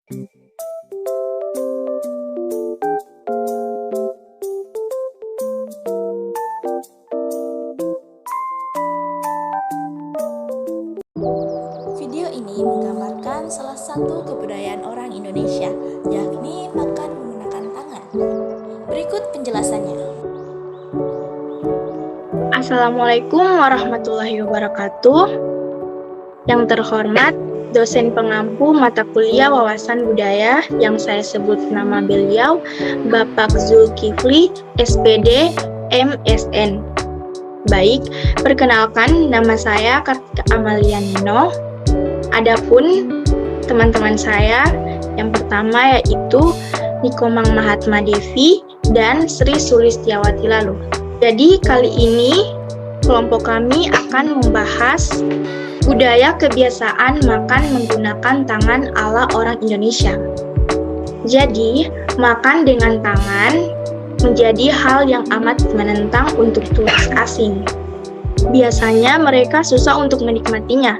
Video ini menggambarkan salah satu kebudayaan orang Indonesia, yakni makan menggunakan tangan. Berikut penjelasannya. Assalamualaikum warahmatullahi wabarakatuh. Yang terhormat, dosen pengampu mata kuliah wawasan budaya yang saya sebut nama beliau, Bapak Zulkifli, SPD, MSN. Baik, perkenalkan nama saya Kartika Amalia Nino. Adapun teman-teman saya, yang pertama yaitu Nikomang Mahatma Devi dan Sri Sulistiawati Lalu. Jadi kali ini kelompok kami akan membahas budaya kebiasaan makan menggunakan tangan ala orang Indonesia. Jadi, makan dengan tangan menjadi hal yang amat menentang untuk turis asing. Biasanya mereka susah untuk menikmatinya,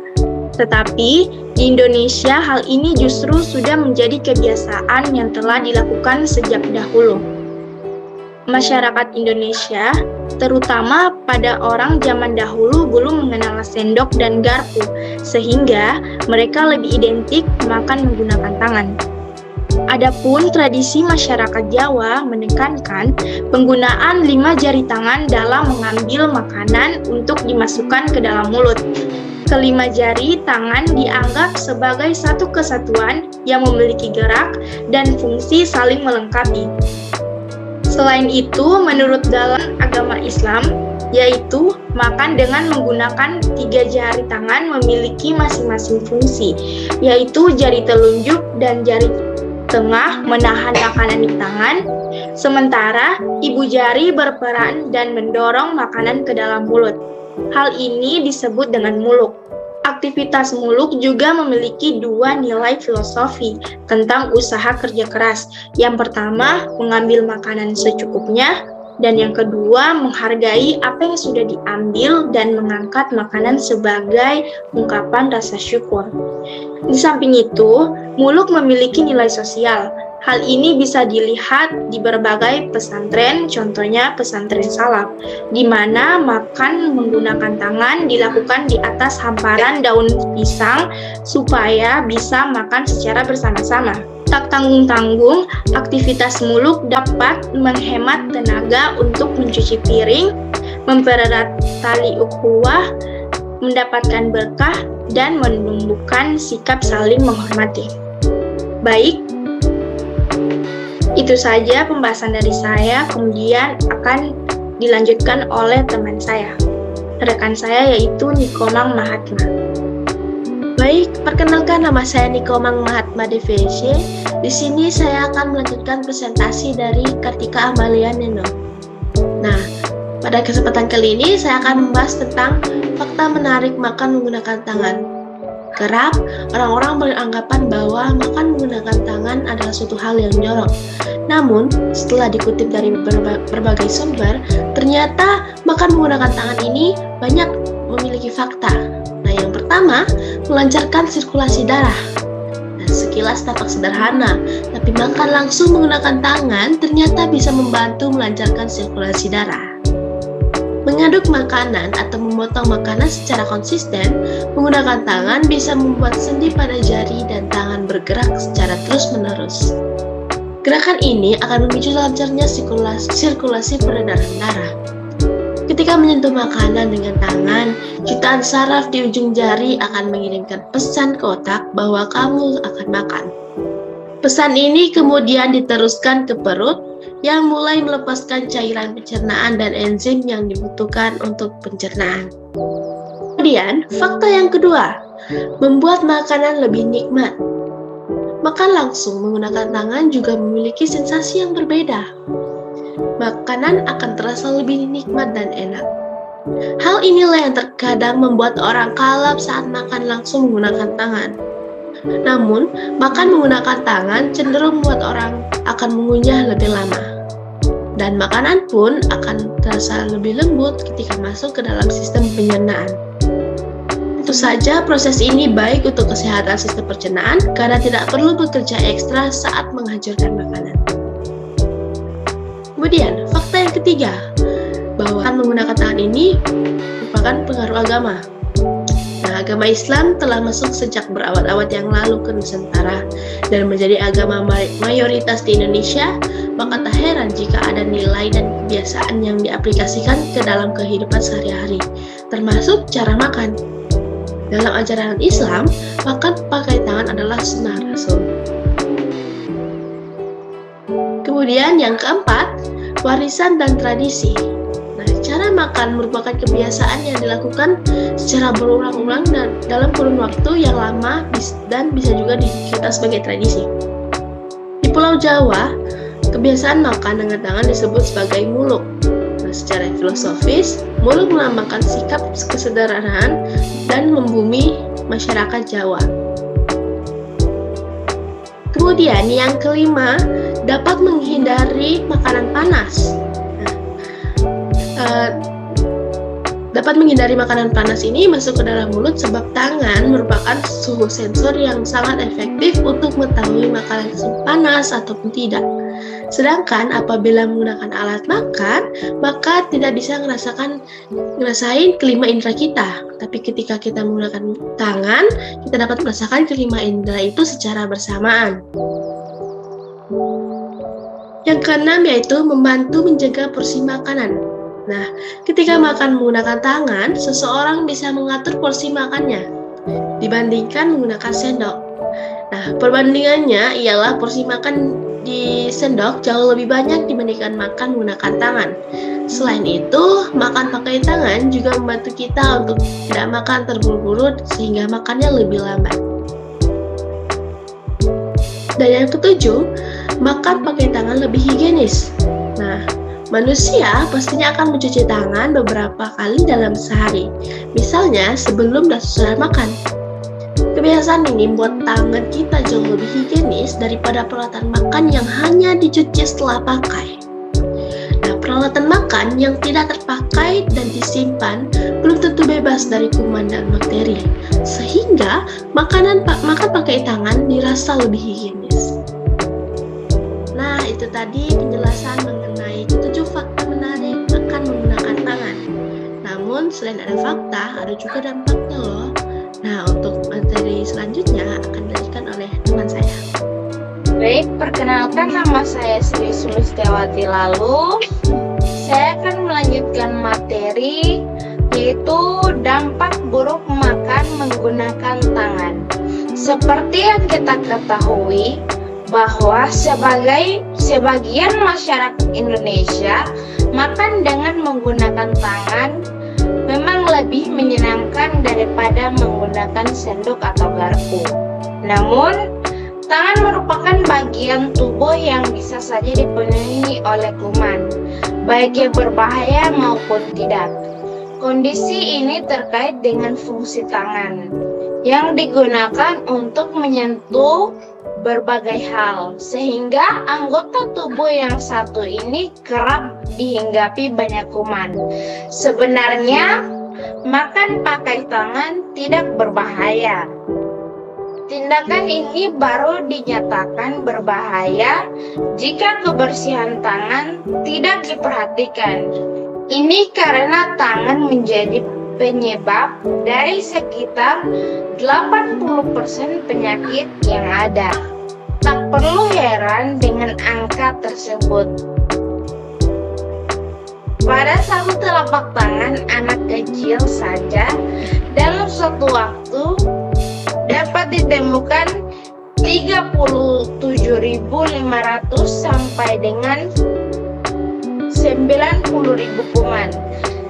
tetapi di Indonesia hal ini justru sudah menjadi kebiasaan yang telah dilakukan sejak dahulu. Masyarakat Indonesia, terutama pada orang zaman dahulu, belum mengenal sendok dan garpu, sehingga mereka lebih identik makan menggunakan tangan. Adapun tradisi masyarakat Jawa menekankan penggunaan 5 jari tangan dalam mengambil makanan untuk dimasukkan ke dalam mulut. Kelima jari tangan dianggap sebagai satu kesatuan yang memiliki gerak dan fungsi saling melengkapi. Selain itu, menurut dalam agama Islam, yaitu makan dengan menggunakan 3 jari tangan memiliki masing-masing fungsi, yaitu jari telunjuk dan jari tengah menahan makanan di tangan, sementara ibu jari berperan dan mendorong makanan ke dalam mulut. Hal ini disebut dengan muluk. Aktivitas muluk juga memiliki 2 nilai filosofi tentang usaha kerja keras. Yang pertama, mengambil makanan secukupnya, dan yang kedua, menghargai apa yang sudah diambil dan mengangkat makanan sebagai ungkapan rasa syukur. Di samping itu, muluk memiliki nilai sosial. Hal ini bisa dilihat di berbagai pesantren, contohnya pesantren salaf, di mana makan menggunakan tangan dilakukan di atas hamparan daun pisang supaya bisa makan secara bersama-sama. Tak tanggung-tanggung, aktivitas muluk dapat menghemat tenaga untuk mencuci piring, mempererat tali ukhuwah, mendapatkan berkah, dan menumbuhkan sikap saling menghormati. Baik, itu saja pembahasan dari saya, kemudian akan dilanjutkan oleh teman saya, rekan saya yaitu Nikomang Mahatma. Baik, perkenalkan nama saya Nikomang Mahatma Devi. Di sini saya akan melanjutkan presentasi dari Kartika Amalia Nino. Nah, pada kesempatan kali ini saya akan membahas tentang fakta menarik makan menggunakan tangan. Kerap, orang-orang beranggapan bahwa makan menggunakan tangan adalah suatu hal yang jorok. Namun, setelah dikutip dari berbagai sumber, ternyata makan menggunakan tangan ini banyak memiliki fakta. Nah, yang pertama, melancarkan sirkulasi darah. Nah, sekilas tampak sederhana, tapi makan langsung menggunakan tangan ternyata bisa membantu melancarkan sirkulasi darah. Mengaduk makanan atau memotong makanan secara konsisten menggunakan tangan bisa membuat sendi pada jari dan tangan bergerak secara terus-menerus. Gerakan ini akan memicu lancarnya sirkulasi peredaran darah. Ketika menyentuh makanan dengan tangan, jutaan saraf di ujung jari akan mengirimkan pesan ke otak bahwa kamu akan makan. Pesan ini kemudian diteruskan ke perut yang mulai melepaskan cairan pencernaan dan enzim yang dibutuhkan untuk pencernaan. Kemudian, fakta yang kedua, membuat makanan lebih nikmat. Makan langsung menggunakan tangan juga memiliki sensasi yang berbeda. Makanan akan terasa lebih nikmat dan enak. Hal inilah yang terkadang membuat orang kalap saat makan langsung menggunakan tangan. Namun, makan menggunakan tangan cenderung membuat orang akan mengunyah lebih lama. Dan makanan pun akan terasa lebih lembut ketika masuk ke dalam sistem pencernaan. Tentu saja proses ini baik untuk kesehatan sistem pencernaan karena tidak perlu bekerja ekstra saat menghancurkan makanan. Kemudian, fakta yang ketiga, bahwa menggunakan tangan ini merupakan pengaruh agama. Nah, agama Islam telah masuk sejak berabad-abad yang lalu ke Nusantara dan menjadi agama mayoritas di Indonesia, maka tak heran jika ada nilai dan kebiasaan yang diaplikasikan ke dalam kehidupan sehari-hari, termasuk cara makan. Dalam ajaran Islam, makan pakai tangan adalah sunnah Rasul. Kemudian yang keempat, warisan dan tradisi. Nah, cara makan merupakan kebiasaan yang dilakukan secara berulang-ulang dan dalam kurun waktu yang lama dan bisa juga dikira sebagai tradisi. Di Pulau Jawa, kebiasaan makan dengan tangan disebut sebagai muluk. Nah, secara filosofis, muluk melambangkan sikap kesederhanaan dan membumi masyarakat Jawa. Kemudian yang kelima, dapat menghindari makanan panas. Dapat menghindari makanan panas ini masuk ke dalam mulut sebab tangan merupakan suhu sensor yang sangat efektif untuk mengetahui makanan tersebut panas ataupun tidak. Sedangkan apabila menggunakan alat makan, maka tidak bisa ngerasain kelima indera kita. Tapi ketika kita menggunakan tangan, kita dapat merasakan kelima indera itu secara bersamaan. Yang keenam yaitu membantu menjaga porsi makanan. Nah, ketika makan menggunakan tangan, seseorang bisa mengatur porsi makannya dibandingkan menggunakan sendok. Nah, perbandingannya ialah porsi makan di sendok jauh lebih banyak dibandingkan makan menggunakan tangan. Selain itu, makan pakai tangan juga membantu kita untuk tidak makan terburu-buru sehingga makannya lebih lambat. Dan yang ketujuh, makan pakai tangan lebih higienis. Nah, manusia pastinya akan mencuci tangan beberapa kali dalam sehari, misalnya sebelum dan sesudah makan. Kebiasaan ini membuat tangan kita jauh lebih higienis daripada peralatan makan yang hanya dicuci setelah pakai. Nah, peralatan makan yang tidak terpakai dan disimpan belum tentu bebas dari kuman dan bakteri, sehingga makan pakai tangan dirasa lebih higienis. Nah, itu tadi penjelasan mengenai 7 fakta menarik akan menggunakan tangan. Namun, selain ada fakta, ada juga dampaknya loh. Nah, untuk materi selanjutnya akan dilanjutkan oleh teman saya. Baik, perkenalkan nama saya Sri Sulistiawati Lalu. Saya akan melanjutkan materi yaitu dampak buruk makan menggunakan tangan. Seperti yang kita ketahui bahwa sebagian masyarakat Indonesia makan dengan menggunakan tangan memang lebih menyenangkan daripada menggunakan sendok atau garpu. Namun, tangan merupakan bagian tubuh yang bisa saja dipenuhi oleh kuman, baik yang berbahaya maupun tidak. Kondisi ini terkait dengan fungsi tangan yang digunakan untuk menyentuh berbagai hal, sehingga anggota tubuh yang satu ini kerap dihinggapi banyak kuman. Sebenarnya, makan pakai tangan tidak berbahaya. Tindakan ini baru dinyatakan berbahaya jika kebersihan tangan tidak diperhatikan. Ini karena tangan menjadi penyebab dari sekitar 80% penyakit yang ada. Tak perlu heran dengan angka tersebut. Pada satu telapak tangan anak kecil saja dalam suatu waktu dapat ditemukan 37.500 sampai dengan 90.000 kuman.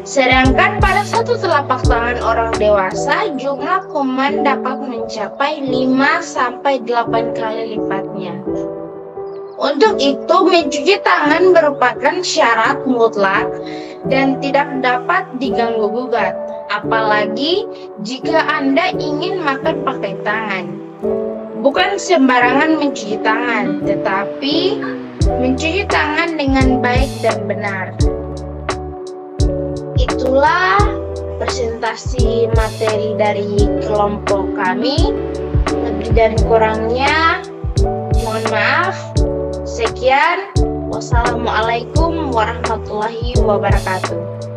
Sedangkan pada satu telapak tangan orang dewasa, jumlah kuman dapat mencapai 5-8 kali lipatnya. Untuk itu, mencuci tangan merupakan syarat mutlak dan tidak dapat diganggu-gugat, apalagi jika Anda ingin makan pakai tangan. Bukan sembarangan mencuci tangan, tetapi mencuci tangan dengan baik dan benar. Itulah presentasi materi dari kelompok kami. Lebih dan kurangnya mohon maaf. Sekian. Wassalamualaikum warahmatullahi wabarakatuh.